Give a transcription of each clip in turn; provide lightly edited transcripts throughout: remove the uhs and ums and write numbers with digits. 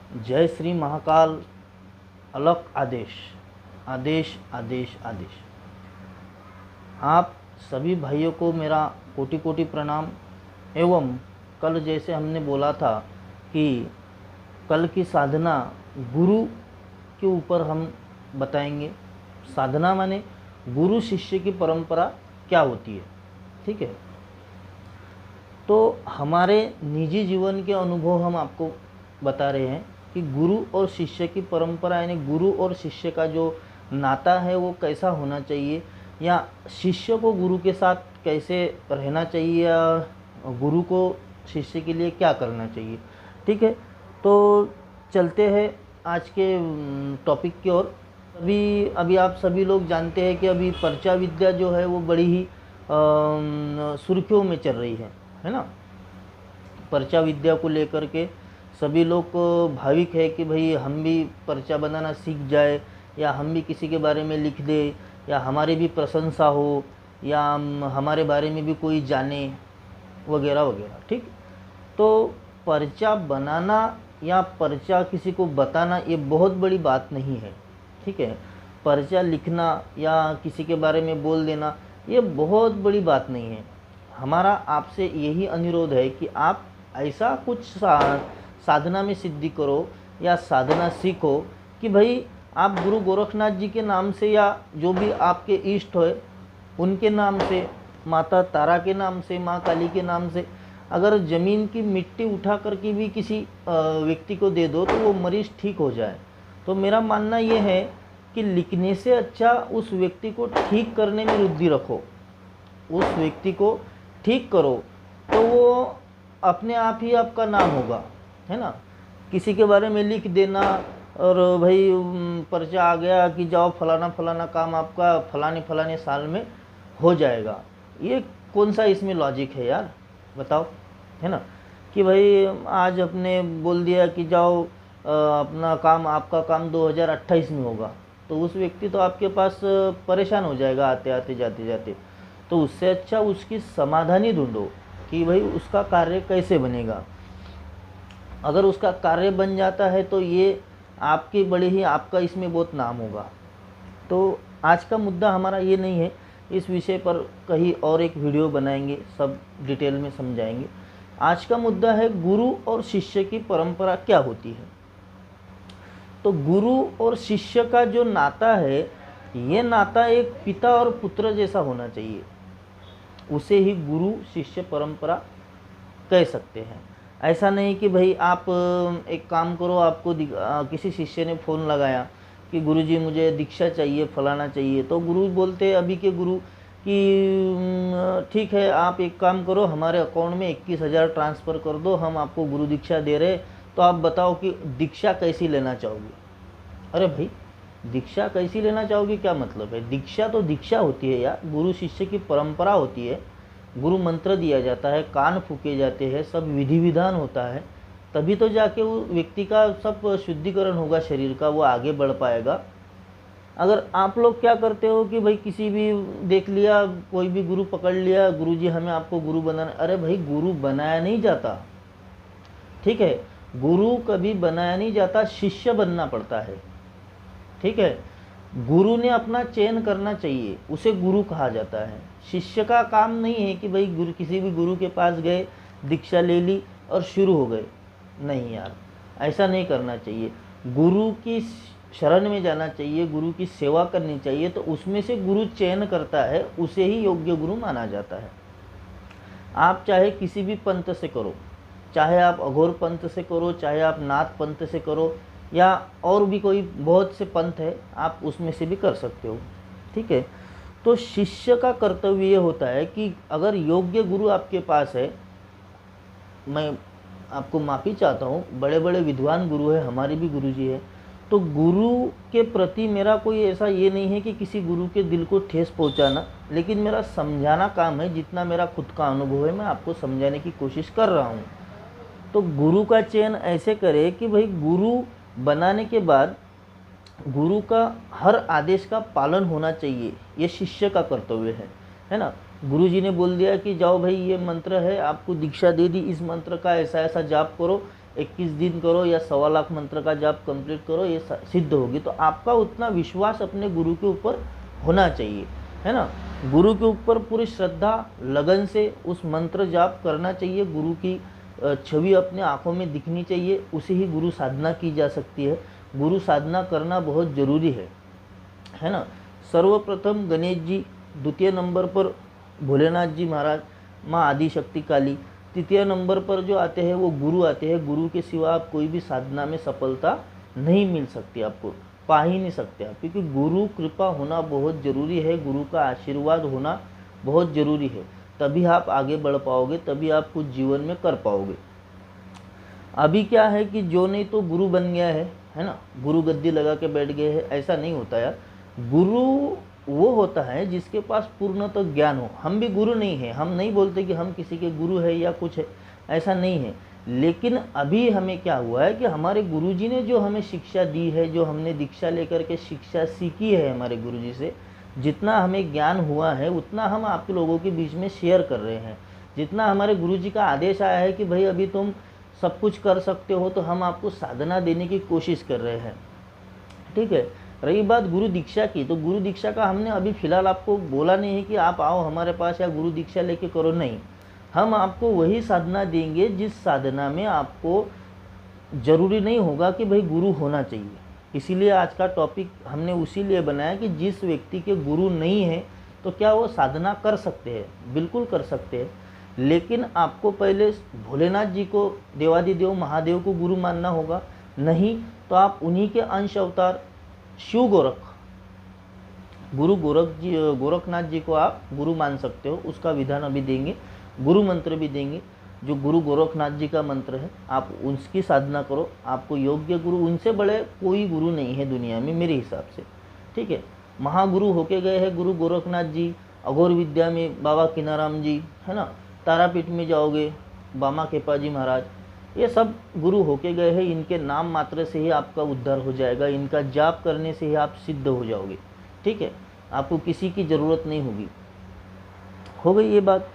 जय श्री महाकाल। अलख आदेश, आदेश आदेश आदेश। आप सभी भाइयों को मेरा कोटि कोटि प्रणाम। एवं कल जैसे हमने बोला था कि कल की साधना गुरु के ऊपर हम बताएंगे। साधना माने गुरु शिष्य की परंपरा क्या होती है, ठीक है। तो हमारे निजी जीवन के अनुभव हम आपको बता रहे हैं कि गुरु और शिष्य की परंपरा यानी गुरु और शिष्य का जो नाता है वो कैसा होना चाहिए, या शिष्य को गुरु के साथ कैसे रहना चाहिए, या गुरु को शिष्य के लिए क्या करना चाहिए, ठीक है। तो चलते हैं आज के टॉपिक की ओर। अभी आप सभी लोग जानते हैं कि अभी पर्चा विद्या जो है वो बड़ी ही सुर्खियों में चल रही है ना। पर्चा विद्या को लेकर के सभी लोग भाविक है कि भाई हम भी पर्चा बनाना सीख जाए, या हम भी किसी के बारे में लिख दे, या हमारी भी प्रशंसा हो, या हमारे बारे में भी कोई जाने, वगैरह वगैरह, ठीक। तो पर्चा बनाना या पर्चा किसी को बताना ये बहुत बड़ी बात नहीं है, ठीक है। पर्चा लिखना या किसी के बारे में बोल देना ये बहुत बड़ी बात नहीं है। हमारा आपसे यही अनुरोध है कि आप ऐसा कुछ साधना में सिद्धि करो या साधना सीखो कि भाई आप गुरु गोरखनाथ जी के नाम से, या जो भी आपके इष्ट हो उनके नाम से, माता तारा के नाम से, माँ काली के नाम से, अगर ज़मीन की मिट्टी उठा करके भी किसी व्यक्ति को दे दो तो वो मरीज़ ठीक हो जाए। तो मेरा मानना ये है कि लिखने से अच्छा उस व्यक्ति को ठीक करने में रुचि रखो, उस व्यक्ति को ठीक करो, तो वो अपने आप ही आपका नाम होगा, है ना। किसी के बारे में लिख देना और भाई पर्चा आ गया कि जाओ फलाना फलाना काम आपका फलाने फलाने साल में हो जाएगा, ये कौन सा इसमें लॉजिक है यार, बताओ, है ना। कि भाई आज अपने बोल दिया कि जाओ अपना काम, आपका काम 2028 में होगा, तो उस व्यक्ति तो आपके पास परेशान हो जाएगा आते आते जाते जाते। तो उससे अच्छा उसकी समाधानी ढूंढो कि भाई उसका कार्य कैसे बनेगा। अगर उसका कार्य बन जाता है तो ये आपकी बड़ी ही, आपका इसमें बहुत नाम होगा। तो आज का मुद्दा हमारा ये नहीं है, इस विषय पर कहीं और एक वीडियो बनाएंगे, सब डिटेल में समझाएंगे। आज का मुद्दा है गुरु और शिष्य की परंपरा क्या होती है। तो गुरु और शिष्य का जो नाता है ये नाता एक पिता और पुत्र जैसा होना चाहिए, उसे ही गुरु शिष्य परंपरा कह सकते हैं। ऐसा नहीं कि भाई आप एक काम करो, आपको किसी शिष्य ने फ़ोन लगाया कि गुरुजी मुझे दीक्षा चाहिए, फलाना चाहिए, तो गुरु बोलते अभी के गुरु कि ठीक है आप एक काम करो, हमारे अकाउंट में 21,000 ट्रांसफ़र कर दो, हम आपको गुरु दीक्षा दे रहे, तो आप बताओ कि दीक्षा कैसी लेना चाहोगे। अरे भाई दीक्षा कैसी लेना चाहोगे क्या मतलब है। दीक्षा तो दीक्षा होती है यार, गुरु शिष्य की परंपरा होती है, गुरु मंत्र दिया जाता है, कान फूके जाते हैं, सब विधि विधान होता है, तभी तो जाके वो व्यक्ति का सब शुद्धिकरण होगा, शरीर का, वो आगे बढ़ पाएगा। अगर आप लोग क्या करते हो कि भाई किसी भी देख लिया, कोई भी गुरु पकड़ लिया, गुरुजी हमें आपको गुरु बनाना, अरे भाई गुरु बनाया नहीं जाता, ठीक है। गुरु कभी बनाया नहीं जाता, शिष्य बनना पड़ता है, ठीक है। गुरु ने अपना चयन करना चाहिए, उसे गुरु कहा जाता है। शिष्य का काम नहीं है कि भाई गुरु, किसी भी गुरु के पास गए, दीक्षा ले ली और शुरू हो गए, नहीं यार, ऐसा नहीं करना चाहिए। गुरु की शरण में जाना चाहिए, गुरु की सेवा करनी चाहिए, तो उसमें से गुरु चयन करता है, उसे ही योग्य गुरु माना जाता है। आप चाहे किसी भी पंथ से करो, चाहे आप अघोर पंथ से करो, चाहे आप नाथ पंथ से करो, या और भी कोई बहुत से पंथ है, आप उसमें से भी कर सकते हो, ठीक है। तो शिष्य का कर्तव्य ये होता है कि अगर योग्य गुरु आपके पास है, मैं आपको माफ़ी चाहता हूँ, बड़े बड़े विद्वान गुरु हैं, हमारे भी गुरु जी हैं, तो गुरु के प्रति मेरा कोई ऐसा ये नहीं है कि किसी गुरु के दिल को ठेस पहुँचाना, लेकिन मेरा समझाना काम है, जितना मेरा खुद का अनुभव है मैं आपको समझाने की कोशिश कर रहा हूँ। तो गुरु का चयन ऐसे करे कि भाई गुरु बनाने के बाद गुरु का हर आदेश का पालन होना चाहिए, ये शिष्य का कर्तव्य है ना। गुरु जी ने बोल दिया कि जाओ भाई ये मंत्र है, आपको दीक्षा दे दी, इस मंत्र का ऐसा ऐसा जाप करो, 21 दिन करो या 1.25 लाख मंत्र का जाप कंप्लीट करो, ये सिद्ध होगी। तो आपका उतना विश्वास अपने गुरु के ऊपर होना चाहिए, है ना। गुरु के ऊपर पूरी श्रद्धा लगन से उस मंत्र जाप करना चाहिए, गुरु की छवि अपने आँखों में दिखनी चाहिए, उसे ही गुरु साधना की जा सकती है। गुरु साधना करना बहुत ज़रूरी है ना। सर्वप्रथम गणेश जी, द्वितीय नंबर पर भोलेनाथ जी महाराज, माँ आदिशक्ति काली, तृतीय नंबर पर जो आते हैं वो गुरु आते हैं। गुरु के सिवा आप कोई भी साधना में सफलता नहीं मिल सकती, आपको पा ही नहीं सकते आप, क्योंकि गुरु कृपा होना बहुत ज़रूरी है, गुरु का आशीर्वाद होना बहुत ज़रूरी है। तभी आप आगे बढ़ पाओगे, तभी आप कुछ जीवन में कर पाओगे। अभी क्या है कि जो नहीं तो गुरु बन गया है ना, गुरु गद्दी लगा के बैठ गए हैं, ऐसा नहीं होता यार। गुरु वो होता है जिसके पास पूर्णतः ज्ञान हो। हम भी गुरु नहीं है, हम नहीं बोलते कि हम किसी के गुरु है या कुछ है, ऐसा नहीं है। लेकिन अभी हमें क्या हुआ है कि हमारे गुरुजी ने जो हमें शिक्षा दी है, जो हमने दीक्षा लेकर के शिक्षा सीखी है हमारे गुरुजी से, जितना हमें ज्ञान हुआ है उतना हम आप लोगों के बीच में शेयर कर रहे हैं। जितना हमारे गुरुजी का आदेश आया है कि भाई अभी तुम सब कुछ कर सकते हो, तो हम आपको साधना देने की कोशिश कर रहे हैं, ठीक है। रही बात गुरु दीक्षा की, तो गुरु दीक्षा का हमने अभी फ़िलहाल आपको बोला नहीं है कि आप आओ हमारे पास या गुरु दीक्षा लेके करो, नहीं। हम आपको वही साधना देंगे जिस साधना में आपको ज़रूरी नहीं होगा कि भाई गुरु होना चाहिए। इसीलिए आज का टॉपिक हमने उसी लिए बनाया कि जिस व्यक्ति के गुरु नहीं है तो क्या वो साधना कर सकते हैं, बिल्कुल कर सकते हैं। लेकिन आपको पहले भोलेनाथ जी को, देवादिदेव महादेव को गुरु मानना होगा, नहीं तो आप उन्हीं के अंश अवतार शिव गोरख, गुरु गोरखनाथ जी को आप गुरु मान सकते हो। उसका विधान अभी देंगे, गुरु मंत्र भी देंगे, जो गुरु गोरखनाथ जी का मंत्र है, आप उसकी साधना करो। आपको योग्य गुरु, उनसे बड़े कोई गुरु नहीं है दुनिया में मेरे हिसाब से, ठीक है। महागुरु होके गए हैं गुरु गोरखनाथ जी, अघोर विद्या में बाबा किनाराम जी, है ना। तारापीठ में जाओगे बामा खेपा जी महाराज, ये सब गुरु होके गए हैं। इनके नाम मात्र से ही आपका उद्धार हो जाएगा, इनका जाप करने से ही आप सिद्ध हो जाओगे, ठीक है। आपको किसी की ज़रूरत नहीं होगी। हो गई ये बात।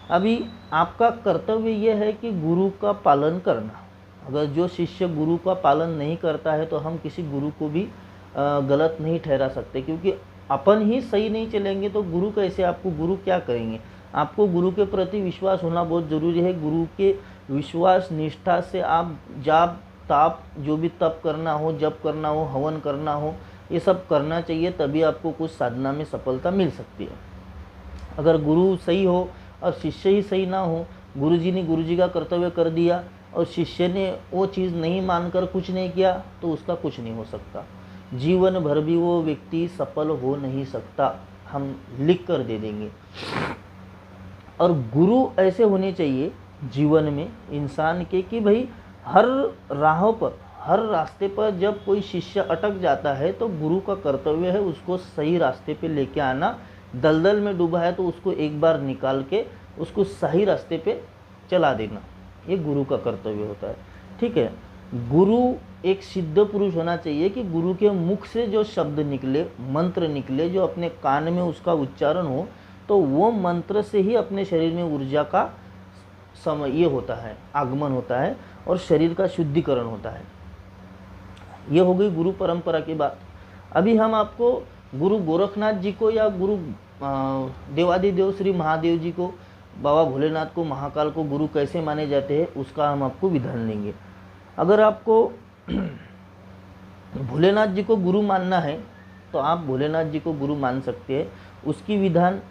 अभी आपका कर्तव्य यह है कि गुरु का पालन करना। अगर जो शिष्य गुरु का पालन नहीं करता है तो हम किसी गुरु को भी गलत नहीं ठहरा सकते, क्योंकि अपन ही सही नहीं चलेंगे तो गुरु कैसे आपको गुरु क्या करेंगे। आपको गुरु के प्रति विश्वास होना बहुत ज़रूरी है। गुरु के विश्वास निष्ठा से आप जाप ताप जो भी तप करना हो, जप करना हो, हवन करना हो, ये सब करना चाहिए, तभी आपको कुछ साधना में सफलता मिल सकती है। अगर गुरु सही हो और शिष्य ही सही ना हो, गुरुजी ने गुरुजी का कर्तव्य कर दिया और शिष्य ने वो चीज़ नहीं मानकर कुछ नहीं किया, तो उसका कुछ नहीं हो सकता। जीवन भर भी वो व्यक्ति सफल हो नहीं सकता, हम लिख कर दे देंगे। और गुरु ऐसे होने चाहिए जीवन में इंसान के कि भाई हर राहों पर, हर रास्ते पर जब कोई शिष्य अटक जाता है तो गुरु का कर्तव्य है उसको सही रास्ते पे लेके आना। दलदल में डूबा है तो उसको एक बार निकाल के उसको सही रास्ते पे चला देना, ये गुरु का कर्तव्य होता है, ठीक है। गुरु एक सिद्ध पुरुष होना चाहिए कि गुरु के मुख से जो शब्द निकले, मंत्र निकले, जो अपने कान में उसका उच्चारण हो, तो वो मंत्र से ही अपने शरीर में ऊर्जा का समय ये होता है, आगमन होता है और शरीर का शुद्धिकरण होता है। ये हो गई गुरु परंपरा की बात। अभी हम आपको गुरु गोरखनाथ जी को या गुरु देवादिदेव श्री महादेव जी को, बाबा भोलेनाथ को, महाकाल को गुरु कैसे माने जाते हैं उसका हम आपको विधान देंगे। अगर आपको भोलेनाथ जी को गुरु मानना है तो आप भोलेनाथ जी को गुरु मान सकते हैं। उसकी विधान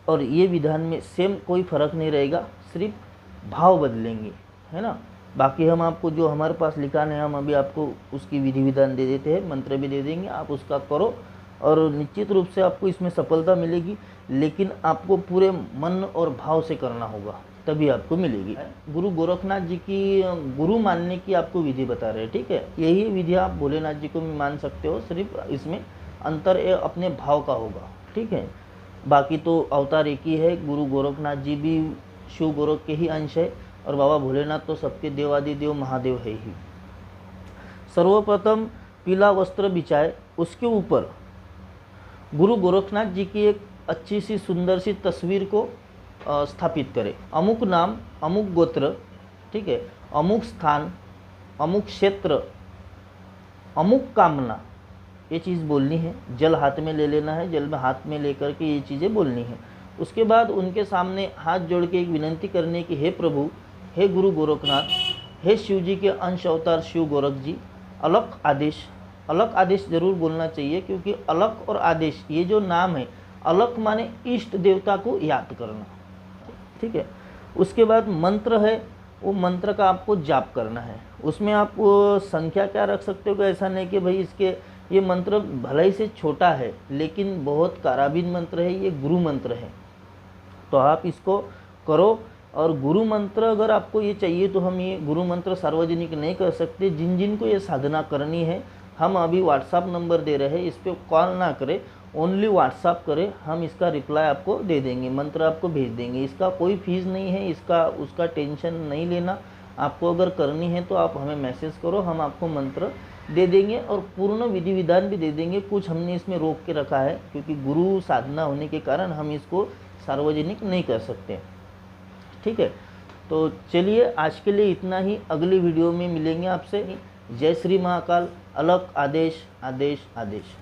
और ये विधान में सेम कोई फ़र्क नहीं रहेगा, सिर्फ भाव बदलेंगे, है ना। बाकी हम आपको जो हमारे पास लिखाना है हम अभी आपको उसकी विधि विधान दे देते हैं, मंत्र भी दे देंगे, आप उसका करो और निश्चित रूप से आपको इसमें सफलता मिलेगी। लेकिन आपको पूरे मन और भाव से करना होगा, तभी आपको मिलेगी। गुरु गोरखनाथ जी की गुरु मानने की आपको विधि बता रहे हैं, ठीक है। यही विधि आप भोलेनाथ जी को भी मान सकते हो, सिर्फ इसमें अंतर अपने भाव का होगा, ठीक है। बाकी तो अवतार एक ही है। गुरु गोरखनाथ जी भी शिव गोरख के ही अंश है और बाबा भोलेनाथ तो सबके देवादिदेव महादेव है ही। सर्वप्रथम पीला वस्त्र बिछाए, उसके ऊपर गुरु गोरखनाथ जी की एक अच्छी सी सुंदर सी तस्वीर को स्थापित करें। अमुक नाम, अमुक गोत्र, ठीक है, अमुक स्थान, अमुक क्षेत्र, अमुक कामना, ये चीज़ बोलनी है। जल हाथ में ले लेना है, जल में हाथ में लेकर के ये चीज़ें बोलनी है। उसके बाद उनके सामने हाथ जोड़ के एक विनंती करने की, हे प्रभु, हे गुरु गोरखनाथ, हे शिव जी के अंश अवतार शिव गोरख जी, अलख आदेश, अलख आदेश जरूर बोलना चाहिए, क्योंकि अलख और आदेश ये जो नाम है, अलख माने इष्ट देवता को याद करना, ठीक है। उसके बाद मंत्र है, वो मंत्र का आपको जाप करना है। उसमें आप संख्या क्या रख सकते हो कि ऐसा नहीं कि भाई इसके ये मंत्र भले ही से छोटा है लेकिन बहुत काराबीन मंत्र है, ये गुरु मंत्र है, तो आप इसको करो। और गुरु मंत्र अगर आपको ये चाहिए तो हम ये गुरु मंत्र सार्वजनिक नहीं कर सकते। जिन जिन को ये साधना करनी है, हम अभी व्हाट्सअप नंबर दे रहे हैं, इस पर कॉल ना करें, ओनली व्हाट्सअप करें, हम इसका रिप्लाई आपको दे देंगे, मंत्र आपको भेज देंगे। इसका कोई फीस नहीं है, इसका उसका टेंशन नहीं लेना। आपको अगर करनी है तो आप हमें मैसेज करो, हम आपको मंत्र दे देंगे और पूर्ण विधि विधान भी दे देंगे। कुछ हमने इसमें रोक के रखा है क्योंकि गुरु साधना होने के कारण हम इसको सार्वजनिक नहीं कर सकते, ठीक है। तो चलिए आज के लिए इतना ही, अगली वीडियो में मिलेंगे आपसे। जय श्री महाकाल। अलख आदेश, आदेश, आदेश।